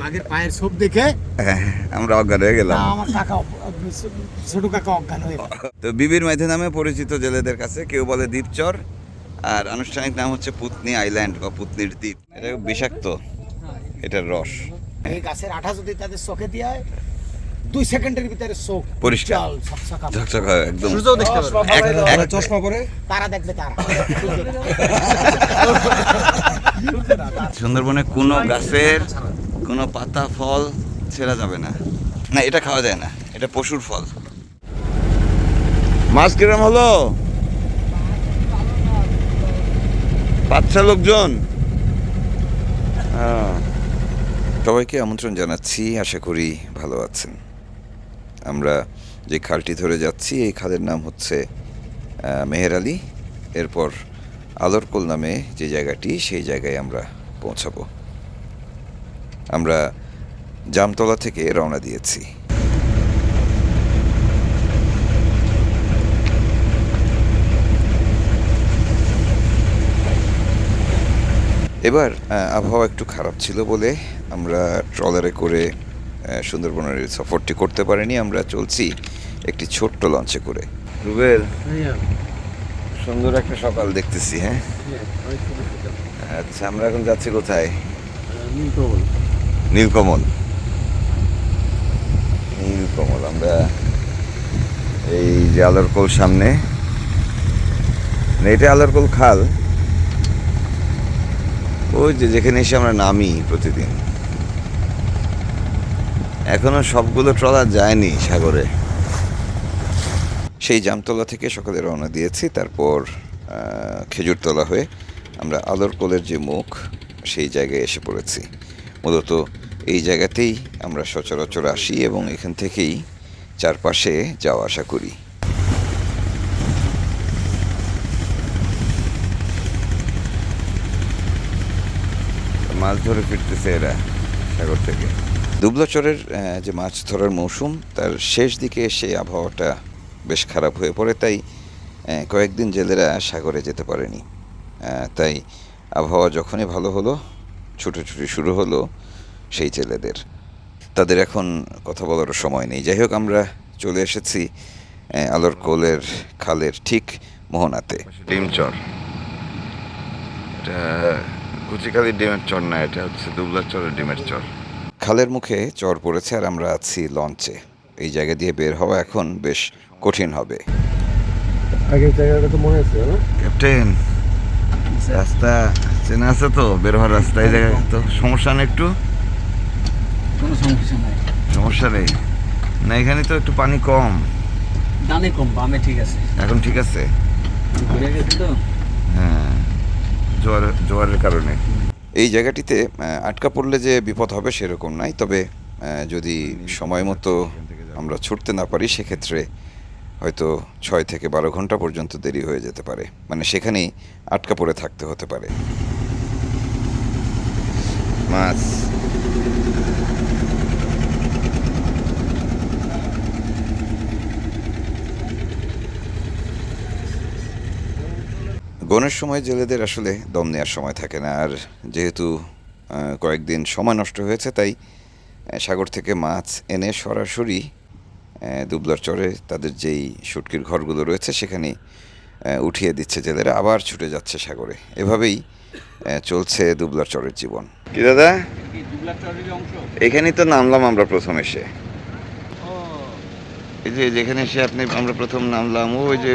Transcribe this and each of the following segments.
বাঘের পায়ের ছোপ দেখে আমরা অজ্ঞান হয়ে গেলাম। আমার কাকা, ছোট কাকা অজ্ঞান হয়ে গেল। তো বিবির মাঝে নামে পরিচিত জেলেদের কাছে কেউ বলে দ্বীপচর, আর আনুষ্ঠানিক নাম হচ্ছে পুতনি আইল্যান্ড বা পুতনির দ্বীপ। এটা বিষাক্ত, এটার রস। এই গাছের আঠা যদি তাদের চোখে দিয়ে হয় 2 সেকেন্ডের ভিতরে চোখ পরিষ্কার, ঝকঝক হয় একদম। চশমা পরে তারা দেখবে, তারা সুন্দরবনে কোনো গাছের কোনো পাতা ফল ছেঁড়া যাবে না, না এটা খাওয়া যায় না, এটা পশুর ফল। মাছ কিরম হলো? বাচ্চা লোকজন। সবাইকে আমন্ত্রণ জানাচ্ছি, আশা করি ভালো আছেন। আমরা যে খালটি ধরে যাচ্ছি এই খালের নাম হচ্ছে মেহের আলী। এরপর আলোরকোল নামে যে জায়গাটি, সেই জায়গায় আমরা পৌঁছাবো। আমরা জামতলা থেকে রওনা দিয়েছি। এবার আবহাওয়া একটু খারাপ ছিল বলে আমরা ট্রলারে করে সুন্দরবনের সফরটি করতে পারিনি। আমরা চলছি একটি ছোট্ট লঞ্চে করে। রুবেল, সুন্দর একটা সকাল দেখতেছি। হ্যাঁ, আচ্ছা, আমরা এখন যাচ্ছি কোথায়? নীলকমল। নীলকমল। আমরা এই যে আলোরকোল সামনে, এটা আলোরকোল খাল, ওই যে যেখানে এসে আমরা নামি প্রতিদিন। এখনো সবগুলো ট্রলার যায়নি সাগরে। সেই জামতলা থেকে সকালে রওনা দিয়েছি, তারপর খেজুরতলা হয়ে আমরা আলোরকোলের যে মুখ, সেই জায়গায় এসে পড়েছি। মূলত এই জায়গাতেই আমরা সচরাচর আসি এবং এখান থেকেই চারপাশে যাওয়া আসা করি। মাছ ধরে ফিরতেছে এরা সাগর থেকে। দুবলাচরের যে মাছ ধরার মৌসুম, তার শেষ দিকে এসে আবহাওয়াটা বেশ খারাপ হয়ে পড়ে, তাই কয়েকদিন জেলেরা সাগরে যেতে পারেনি। তাই আবহাওয়া যখনই ভালো হলো, ছুটোছুটি শুরু হলো সেই জেলেদের। তাদের এখন কথা বলারও সময় নেই। যাই হোক, আমরা চলে এসেছি আলোরকোলের খালের ঠিক মোহনাতে। ডিমচর, এটা কুচিকালির ডিমের চর না, এটা হচ্ছে দুবলাচরের ডিমের চর। খালের মুখে চর পড়েছে আর আমরা আছি লঞ্চে। এই জায়গা দিয়ে বের হওয়া এখন বেশ কঠিন হবে। আগের জায়গাটা তো মনে আছে না ক্যাপ্টেন? রাস্তা চেনা আছে তো, বের হওয়ার রাস্তা? এই জায়গায় তো সমস্যা নেই, একটু কোনো সমস্যা নাই। সমস্যা নেই না, এখানে তো একটু পানি কম। ডানে কম, বামে ঠিক আছে। এখন ঠিক আছে? ঘুরে গেছে তো। হ্যাঁ, জোয়ারের কারণে। এই জায়গাটিতে আটকা পড়লে যে বিপদ হবে সেরকম নাই, তবে যদি সময় মতো আমরা ছুটতে না পারি সেক্ষেত্রে হয়তো 6 থেকে 12 ঘন্টা পর্যন্ত দেরি হয়ে যেতে পারে। মানে সেখানেই আটকা পড়ে থাকতে হতে পারে। মাছ গনের সময় জেলেদের আসলে দম নেওয়ার সময় থাকে না। আর যেহেতু কয়েকদিন সময় নষ্ট হয়েছে, তাই সাগর থেকে মাছ এনে সরাসরি দুবলার চরে তাদের যেই শুটকির ঘরগুলো রয়েছে সেখানে উঠিয়ে দিচ্ছে জেলেরা, আবার ছুটে যাচ্ছে সাগরে। এভাবেই চলছে দুবলার চরের জীবন। কি দাদা, এখানেই তো নামলাম আমরা প্রথম এসে। এই যে যেখানে এসে আমরা প্রথম নামলাম, ওই যে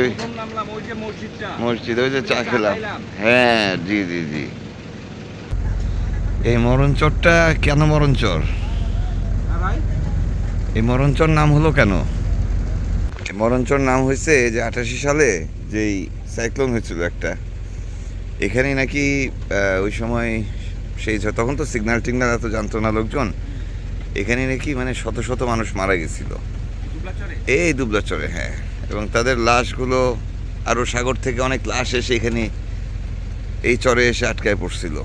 মসজিদ, ওই যে চা খেলাম। হ্যাঁ, জি জি জি। এই মরণচরটা কেন মরণচর? এই মরণচর নাম হলো কেন? মরণচর নাম হয়েছে যে 88 সালে যেই সাইক্লোন হয়েছিল একটা, এখানেই নাকি ওই সময় সেই, তখন তো সিগন্যাল টিগনাল এত জানতো না লোকজন, এখানে নাকি মানে শত শত মানুষ মারা গেছিল এই দুবলাচরে। হ্যাঁ, এবং তাদের লাশগুলো, আরও সাগর থেকে অনেক লাশ এসে এখানে এই চরে এসে আটকায় পড়ছিল।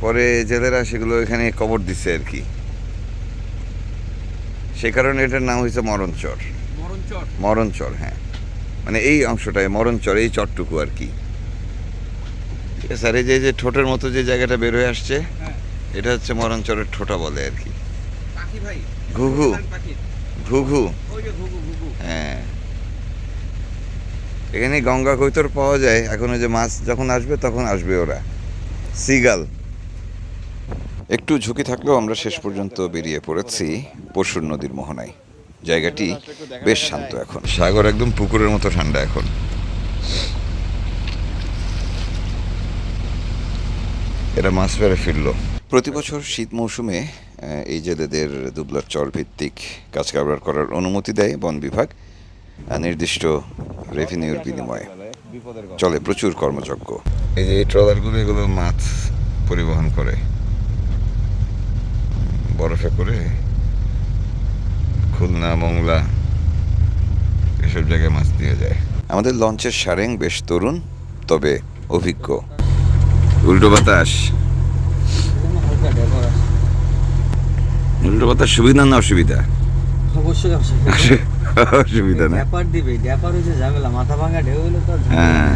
পরে জেলেরা সেগুলো এখানে কবর দিচ্ছে আর কি। সে কারণে এটার নাম হয়েছে মরণচর। মরণচর, হ্যাঁ, মানে এই অংশটায় মরণচর, এই চরটুকু আর কি। ঠিক আছে। আর এই যে ঠোঁটের মতো যে জায়গাটা বের হয়ে আসছে, এটা হচ্ছে মরণচরের ঠোঁটা বলে আর কি। পাখি ভাই, ঘুঘু পাখি, ঘুঘু ওই যে ঘুঘু ঘুঘু। হ্যাঁ, এখানে গঙ্গা কৈতর পাওয়া যায়। এখন ওই যে মাছ যখন আসবে তখন আসবে ওরা। সিগাল। একটু ঝুঁকি থাকলেও আমরা শেষ পর্যন্ত বেরিয়ে পড়েছি পরশুর নদীর মোহনায়। জায়গাটি বেশ শান্ত এখন, সাগর একদম পুকুরের মতো ঠান্ডা এখন। এরা মাছ পেড়ে ফিরলো। প্রতি বছর শীত মৌসুমে এই জেলেদের দুবলার চর ভিত্তিক কাজ কারবার করার অনুমতি দেয় বন বিভাগ নির্দিষ্ট রেভিনিউর বিনিময়ে। চলে প্রচুর কর্মযজ্ঞ। এই যে ট্রলারগুলো, এগুলো মাছ পরিবহন করে, বরফে করে খুলনা, মংলা এসব জায়গায় মাছ দিয়ে যায়। আমাদের লঞ্চের সারেং বেশ তরুণ তবে অভিজ্ঞ। উল্টো বাতাস, হালকা ড্যাপার আছে। উল্টো বাতাস সুবিধা না অসুবিধা? অবশ্যই অসুবিধা না। ড্যাপার দিবে, ড্যাপার হচ্ছে ঝামেলা, মাথা ভাঙা ঢেউ হইলে তো আর ঝামেলা হ্যাঁ।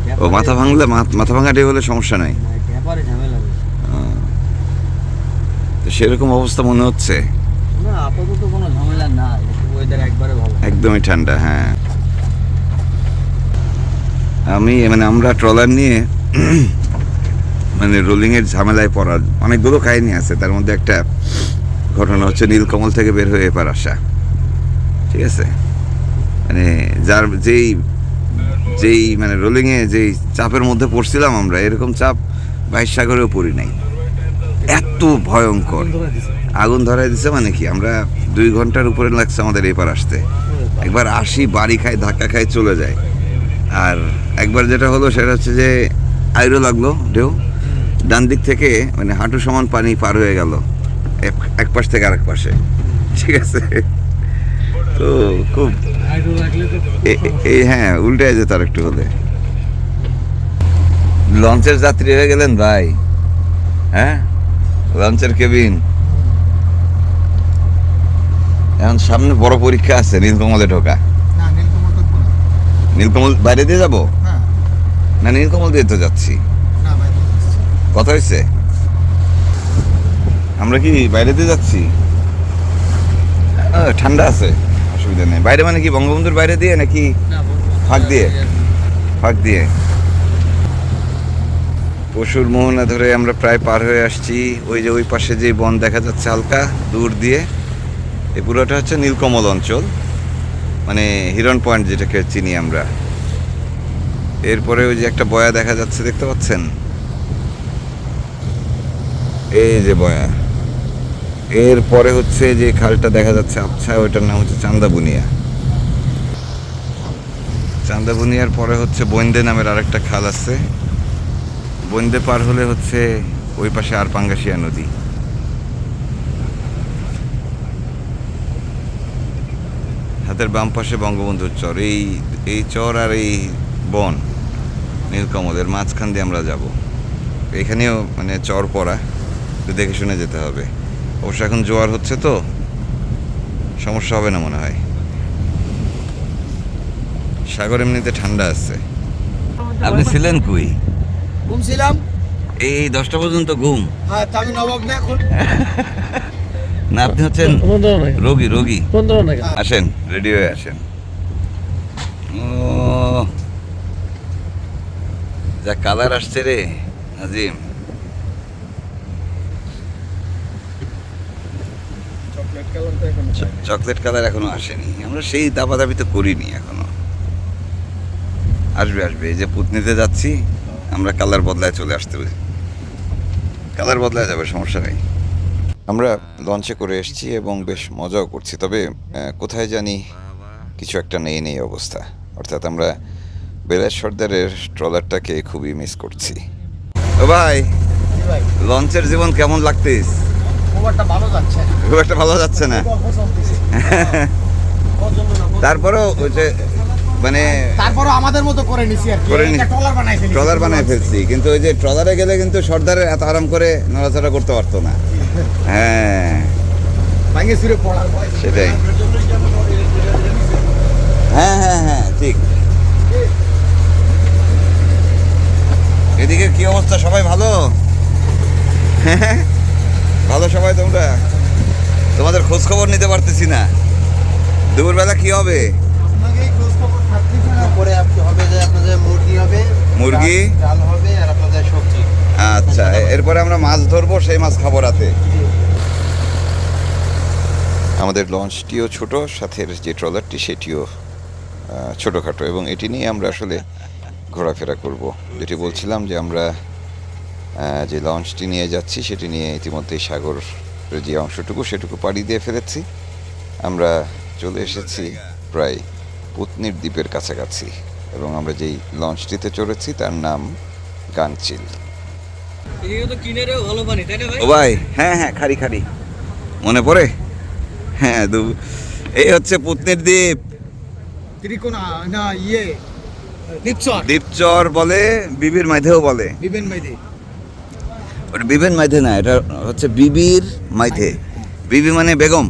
নেই। ও মাথা ভাঙলে, মাথা ভাঙা ঢেউ হলে সমস্যা নাই। না, ড্যাপারে ঝামেলা বেশি। তো সেরকম অবস্থা মনে হচ্ছে। না, আপাতত কোনো ঝামেলা না, ওয়েদার একবারে ভালো। একদমই ঠান্ডা। হ্যাঁ, আমরা ট্রলার নিয়ে রোলিংয়ের ঝামেলায় পড়ার অনেকগুলো কাহিনী আছে। তার মধ্যে একটা ঘটনা হচ্ছে নীলকমল থেকে বের হয়ে এপার আসা। ঠিক আছে, যার যেই রোলিংয়ে যেই চাপের মধ্যে পড়ছিলাম আমরা, এরকম চাপ বাইশ সাগরেও পড়ি নাই। এত ভয়ঙ্কর আগুন ধরাই দিছে। কি আমরা 2 ঘন্টার উপরে লাগছে আমাদের এপার আসতে। একবার আসি, বাড়ি খাই, ধাক্কা খাই, চলে যায়। আর একবার যেটা হলো সেটা হচ্ছে যে আইরো লাগলো ঢেউ, ডান দিক থেকে হাঁটু সমান পানি পার হয়ে গেল এক পাশ থেকে আরেক পাশে। ঠিক আছে, তো খুব হ্যাঁ, উল্টে যেত আর একটু হলে। লঞ্চের যাত্রী হয়ে গেলেন ভাই। হ্যাঁ, লঞ্চের কেবিন। এখন সামনে বড় পরীক্ষা আছে, নীলকমলে ঢোকা। না, নীলকমল ঢুকবো না। নীলকমল বাইরে দিয়ে যাবো হ্যাঁ, না? নীলকমল দিয়ে তো যাচ্ছি। না ভাই, কথা হয়েছে, আমরা কি বাইরে দিয়ে যাচ্ছি? ঠান্ডা আছে, অসুবিধা নেই। বাইরে কি বঙ্গবন্ধুর বাইরে দিয়ে নাকি ফাঁক দিয়ে? ফাঁক দিয়ে। পশুর মোহনা ধরে আমরা প্রায় পার হয়ে আসছি। ওই যে ওই পাশে যে বন দেখা যাচ্ছে হালকা দূর দিয়ে, এই পুরোটা হচ্ছে নীলকমল অঞ্চল, হিরন পয়েন্ট যেটাকে চিনি আমরা। এরপরে ওই যে একটা বয়া দেখা যাচ্ছে, দেখতে পাচ্ছেন? এই যে বয়া। এরপরে হচ্ছে যে খালটা দেখা যাচ্ছে আচ্ছা, ওইটার নাম হচ্ছে চান্দাবুনিয়া। চান্দাবুনিয়ার পরে হচ্ছে বইন্দে নামের আরেকটা খাল আছে। বইন্দে পার হলে হচ্ছে ওই পাশে আর পাঙ্গাসিয়া নদী। হাতের বাম পাশে বঙ্গবন্ধুর চর। এই চর আর এই বন নীলকমলের মাঝখান দিয়ে আমরা যাব। এখানেও চর পড়া, একটু দেখে শুনে যেতে হবে। অবশ্য এখন জোয়ার হচ্ছে তো সমস্যা হবে না মনে হয়। সাগর এমনিতে ঠান্ডা আছে। আপনি ছিলেন কই? ঘুমছিলাম। এই 10টা পর্যন্ত ঘুম? হ্যাঁ, তা আমি নবাব না এখন। না, আপনি হচ্ছেন রোগী। আসেন, রেডি হয়ে আসেন। ও যা কালার আসছে রে নাজিম। চকলেট কালার এখনো আসেনি। আমরা সেই দাবাদাবি তো করিনি এখনো। আসবে। এই যে পুতনিতে যাচ্ছি আমরা, কালার বদলায় চলে আসতে হবে। কালার বদলায় যাবে, সমস্যা নেই। আমরা লঞ্চে করে এসেছি এবং বেশ মজাও করছি। তবে কোথায় জানি কিছু একটা নেই অবস্থা। অর্থাৎ আমরা বেলায়েত সর্দারের ট্রলারটাকে খুবই মিস করছি। ও ভাই, লঞ্চের জীবন কেমন লাগতেস? খুব একটা ভালো যাচ্ছে না। খুব একটা ভালো যাচ্ছে না। তারপরেও ওই যে তারপরে আমাদের মতো করে নিছি আর কি। ট্রলার বানাই ফেলছি, কিন্তু ওই যে ট্রলারে গেলে কিন্তু সর্দারের এত আরাম করে নড়াচড়া করতে পারতো না। হ্যাঁ, সেটাই। হ্যাঁ, ঠিক। এদিকে কি অবস্থা? সবাই ভালো? ভালো সবাই তোমরা? তোমাদের খোঁজ খবর নিতে পারতেছি না। দুপুরবেলা কি হবে? পরে হবে যে আপনাদের মুরগি হবে, মুরগি, ডাল হবে আর আপনাদের সবজি। আচ্ছা এরপরে আমরা মাছ ধরবো, সেই মাছ খাবো রাতে। আমাদের লঞ্চটিও ছোট, সাথে যে ট্রলারটি সেটিও ছোটোখাটো, এবং এটি নিয়ে আমরা আসলে ঘোরাফেরা করব। যেটি বলছিলাম যে আমরা যে লঞ্চটি নিয়ে যাচ্ছি সেটি নিয়ে ইতিমধ্যেই সাগরের যে অংশটুকু সেটুকু পাড়ি দিয়ে ফেলেছি। আমরা চলে এসেছি প্রায় পুতনির দ্বীপের কাছাকাছি, এবং আমরা যেই লঞ্চটিতে চড়েছি তার নাম গাংচিল। ও ভাই, হ্যাঁ হ্যাঁ, খারি খারি মনে পড়ে। হ্যাঁ এই হচ্ছে পুতনির দ্বীপ। ত্রিকোণা না ইয়ে দ্বীপচর, দ্বীপচর বলে, বিবির মাঝেও বলে। বিবেন মাইদি। ওটা বিবির মাঝে না, এটা হচ্ছে বিবির মাঝে। বিবি মানে বেগম,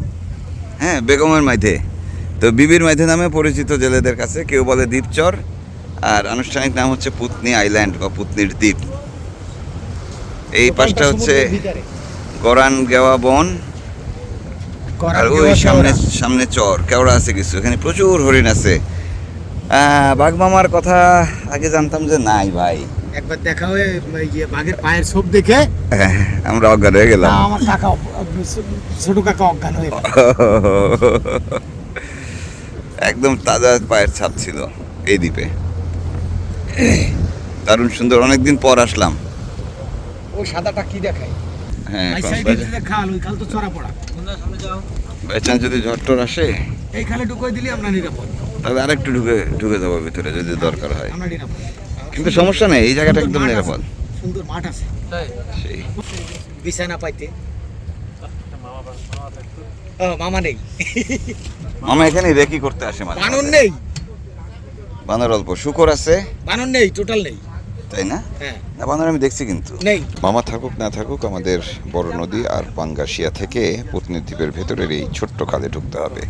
হ্যাঁ বেগমের মাঝে। তো বিবির মাঝে নামে পরিচিত জেলেদের কাছে, কেউ বলে দ্বীপচর, আর আনুষ্ঠানিক নাম হচ্ছে পুতনি আইল্যান্ড বা পুতনির দ্বীপ। এই পাশটা হচ্ছে গরান গেওয়া বন, আর ওই সামনে চর কেওড়া আছে কিছু, এখানে প্রচুর হরিণ আছে। বাঘ মামার কথা আগে জানতাম যে নাই ভাই, একবার দেখা হয়ে ইয়ে বাঘের পায়ের ছোপ দেখে আমরা অজ্ঞান হয়ে গেলাম। আমার কাকা, ছোট কাকা অজ্ঞান হয়ে গেল। একদম তাজা পায়ের ছাপ ছিল এই দ্বীপে, দারুণ সুন্দর। অনেকদিন পর আসলাম। ওই সাদাটা কি দেখায়? হ্যাঁ, এই সাইডে যে খাল, ওই খাল তো চড়া পড়া। বেচান যদি ঝট্টর আসে এই খালে ঢুকাই দিলে আমরা নিরাপদ, তাহলে আরেকটু ঢুকে যাবো ভিতরে যদি দরকার হয়, আমরা নিরাপদ। কিন্তু সমস্যা নেই, এই জায়গাটা একদম নিরাপদ। সুন্দর মাঠ আছে, সেই বিছানা পাইতে। ও মামা নেই, মামা এখানে রেকি করতে আসে মাঝে বানর মাঝে। নেই, বানর অল্প, শুকর আছে, বানর নেই, টোটাল নেই। তাই না? হ্যাঁ না, বানর আমি দেখছি কিন্তু নেই। মামা থাকুক না থাকুক, আমাদের বড় নদী আর পাঙ্গাসিয়া থেকে পুতনি দ্বীপের ভেতরের এই ছোট্ট খালে ঢুকতে হবে।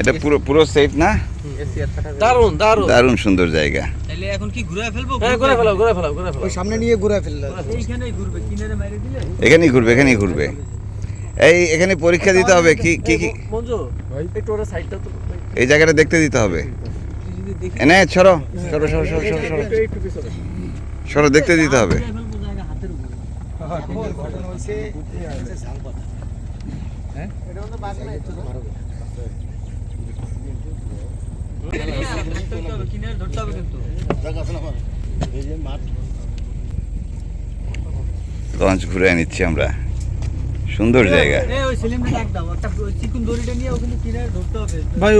এটা পুরো সেফ না? দারুন দারুন দারুণ সুন্দর জায়গা। তাহলে এখন কি ঘুরে ফেলবো? হ্যাঁ ঘুরে ফেলাও ঘুরে ফেলাও ঘুরে ফেলাও। ওই সামনে নিয়ে ঘুরে ফেললো। এইখানেই ঘুরবে, কিনারে মাইরে দিলে এখানেই ঘুরবে। এখানে পরীক্ষা দিতে হবে কি কি কি মঞ্জু ভাই একটু ওর সাইডটা তো এই জায়গাটা দেখতে দিতে হবে। এনে সরো সরো সরো সরো সরো সরো একটু পিছনে সরো, দেখতে দিতে হবে। ফেলবো জায়গা হাতের উপরে। ঘটনা হয়েছে ঝাল পাতা। হ্যাঁ এটা তো বাঘ না, একটু তো মারবে। কিনারে ধরতে হবে কিন্তু। লঞ্চ ঘুরে নিচ্ছি আমরা, সুন্দর জায়গা। এই ওই সিলিন্ডার ডাক দাও, একটা ওই চিকন দড়িটা নিয়ে ওখানে কিনারে ধরতে হবে। ভাই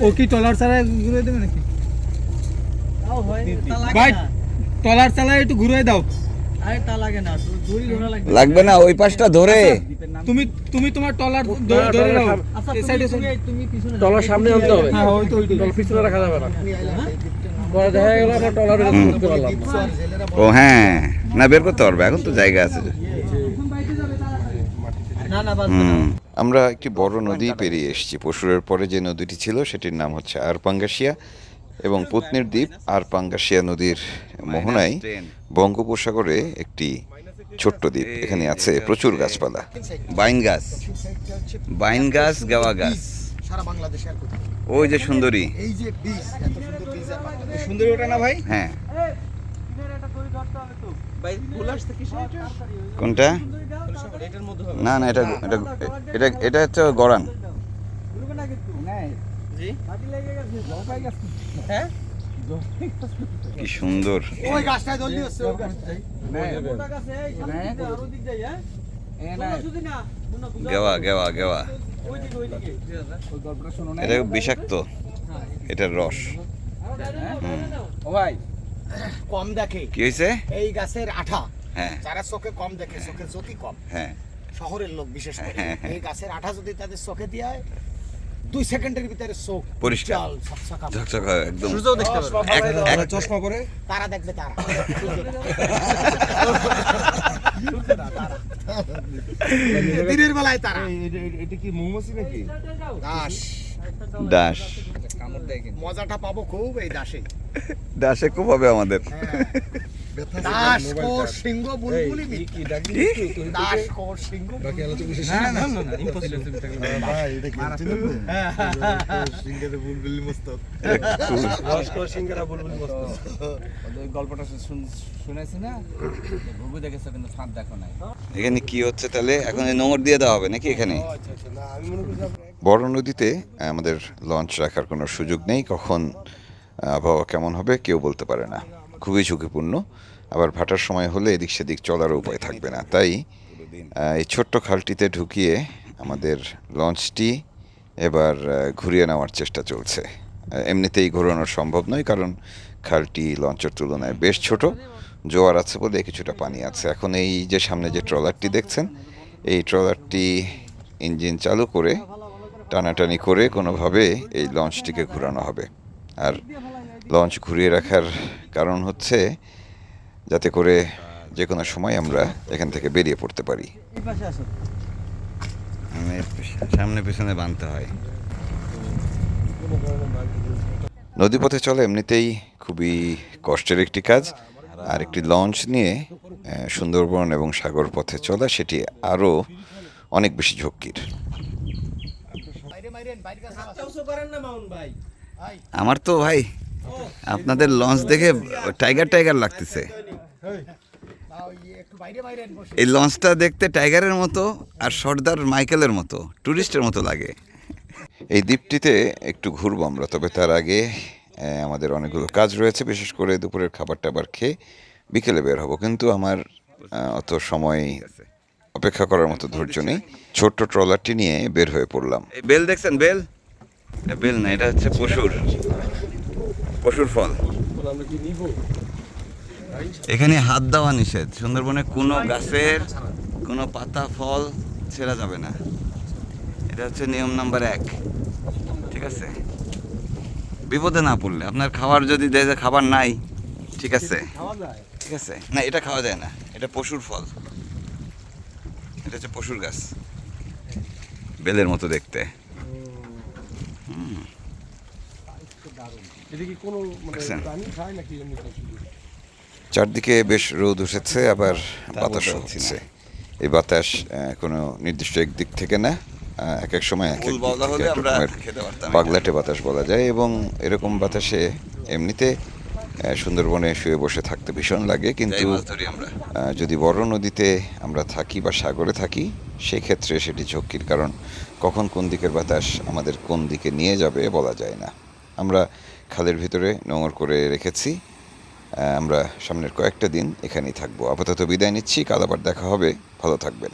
ও কি টলার চালায় ঘুরে দেবে নাকি? তাও হয়, তা লাগে ভাই না। টলার চালায় একটু ঘুরে দাও। আরে তা লাগে না, তো দড়ি ধরা লাগবে। লাগবে না, ওই পাশটা ধরে। তুমি তোমার টলার ধরে নাও। আচ্ছা এই সাইডে তুমি পিছনে টলার সামনে আনতে হবে। হ্যাঁ ওই তো ওইটাই। টলার পিছনে রাখা যাবে না। পরে দেখা গেল আমরা টলার বের করতে পারলাম না। ও হ্যাঁ, না বের করতে পারবে, এখন তো জায়গা আছে। না না বাদ দাও। আমরা একটি বড় নদী পেরিয়ে এসেছি। পশুরের পরে যে নদীটি ছিল সেটির নাম হচ্ছে আরপাঙ্গাসিয়া, এবং পুতনির দ্বীপ আরপাঙ্গাসিয়া নদীর মোহনায় বঙ্গোপসাগরে একটি ছোট্ট দ্বীপ। এখানে আছে প্রচুর গাছপালা, বাইন গাছ, গাওয়া গাছ। সারা বাংলাদেশে আর কোথাও। ওই যে সুন্দরী, এই যে বীজ, এত সুন্দর বীজ আর বাংলাদেশে। সুন্দরী ওটা না ভাই? হ্যাঁ। কিনারে একটা দড়ি ধরতে হবে তো। ভাই ফুল আসছে কিসে এটা? কোনটা? এটার মধ্যে হবে। না না, এটা হচ্ছে গরান। ঘুরবে না কিন্তু। জি? মাটি লেগে গেছে, জল পাই গেছে। হ্যাঁ? কি সুন্দর। ওই গাছটায় দললি হচ্ছে, ওই গাছটায়। মোটা গাছে, এই সামনে দিকে, আর ওই দিক যাই, হ্যাঁ? শুধু না, মুন্না বুঝাও। গেওয়া ওইদিকে। ওই গল্পটা শোনো না। এটা বিষাক্ত, এটার রস। ও ভাই কম দেখে কি হয়েছে? এই গাছের আঠা, হ্যাঁ যারা চোখে কম দেখে, চোখের জ্যোতি কম, হ্যাঁ, শহরের লোক বিশেষ করে, হ্যাঁ, হ্যাঁ। এই গাছের আঠা যদি তাদের চোখে দিয়ে হয়, 2 সেকেন্ডের ভিতরে চোখ পরিষ্কার। উজ্জ্বল, ঝকঝকা। ঝকঝক হয় একদম। সূর্যও দেখতে পারবে। চশমা পরে তারা দেখবে, তারা দিনের বেলায় তারা। এটা কি মৌমাছি নাকি? দাস, দাস মজাটা পাবো খুব এই দাসে। দাসে খুব হবে আমাদের। হ্যাঁ। দাস কো সিংহ বুলবুলি কি দাস কো সিংহ বাকি আলোচনা বিশেষ না না না ইম্পসিবল তুমি থাকলে ভাই এটা কি সিংহতে বুলবুলি মস্তক রসকো সিঙ্গারা বুলবুল মস্ত ওই গল্পটা শুনেছি না ঘুঘু দেখেছো কিন্তু ফাঁদ দেখো নাই এখানে কি হচ্ছে তাহলে? এখন এই নোঙর দিয়ে দেওয়া হবে নাকি এখানে? বড় নদীতে আমাদের লঞ্চ রাখার কোনো সুযোগ নেই। কখন আবহাওয়া কেমন হবে কেউ বলতে পারে না, খুবই ঝুঁকিপূর্ণ। আবার ভাটার সময় হলে এদিক সেদিক চলারও উপায় থাকবে না। তাই এই ছোট্ট খালটিতে ঢুকিয়ে আমাদের লঞ্চটি এবার ঘুরিয়ে নেওয়ার চেষ্টা চলছে। এমনিতেই ঘোরানো সম্ভব নয়, কারণ খালটি লঞ্চের তুলনায় বেশ ছোট। জোয়ার আছে বলে কিছুটা পানি আছে। এখন এই যে সামনে যে ট্রলারটি দেখছেন, এই ট্রলারটি ইঞ্জিন চালু করে টানাটানি করে কোনোভাবে এই লঞ্চটিকে ঘোরানো হবে। আর লঞ্চ ঘুরিয়ে রাখার কারণ হচ্ছে যাতে করে যে কোনো সময় আমরা এখান থেকে বেরিয়ে পড়তে পারি। এই পাশে আসো সামনে পেছনে বাঁধতে হয়। নদীপথে চলা এমনিতেই খুবই কষ্টের একটি কাজ, আর একটি লঞ্চ নিয়ে সুন্দরবন এবং সাগর পথে চলা সেটি আরও অনেক বেশি ঝক্কির। করেন না মাউন ভাই আমার তো ভাই আপনাদের লঞ্চ দেখে টাইগার টাইগার লাগতেছে। একটু বাইরে বাইরে বসে এই লঞ্চটা দেখতে টাইগারের মতো আর সর্দার মাইকেলের মতো ট্যুরিস্টের মতো লাগে। এই দ্বীপটিতে একটু ঘুরবো আমরা, তবে তার আগে আমাদের অনেকগুলো কাজ রয়েছে। বিশেষ করে দুপুরের খাবার টাবার খেয়ে বিকেলে বের হব, কিন্তু আমার অত সময় অপেক্ষা করার মতো ধৈর্য নেই। ছোট্ট ট্রলারটি নিয়ে বের হয়ে পড়লাম। এই বেল দেখছেন? বেল বেল না, এটা হচ্ছে পশুর ফল। এখানে হাত দেওয়া নিষেধ। সুন্দরবনে কোনো গাছের কোনো পাতা ফল ছেঁড়া যাবে না, এটা হচ্ছে নিয়ম নাম্বার 1। ঠিক আছে, বিপদে না পড়লে আপনার খাবার যদি দেয় যে খাবার নাই, ঠিক আছে ঠিক আছে, না এটা খাওয়া যায় না, এটা পশুর ফল, এটা হচ্ছে পশুর গাছ, বেলের মতো দেখতে। দেখছেন? চারদিকে বেশ রোদ উঠেছে, আবার বাতাসও হচ্ছে। এই বাতাস কোনো নির্দিষ্ট একদিক থেকে না, এক এক সময় এক এক দিক থেকে এক রকমের পাগলাটে বাতাস বলা যায়। এবং এরকম বাতাসে এমনিতে সুন্দরবনে শুয়ে বসে থাকতে ভীষণ লাগে, কিন্তু যদি বড় নদীতে আমরা থাকি বা সাগরে থাকি সেক্ষেত্রে সেটি ঝক্কির, কারণ কখন কোন দিকের বাতাস আমাদের কোন দিকে নিয়ে যাবে বলা যায় না। আমরা খালের ভিতরে নোঙর করে রেখেছি। আমরা সামনের কয়েকটা দিন এখানেই থাকবো। আপাতত বিদায় নিচ্ছি, কাল আবার দেখা হবে। ভালো থাকবেন।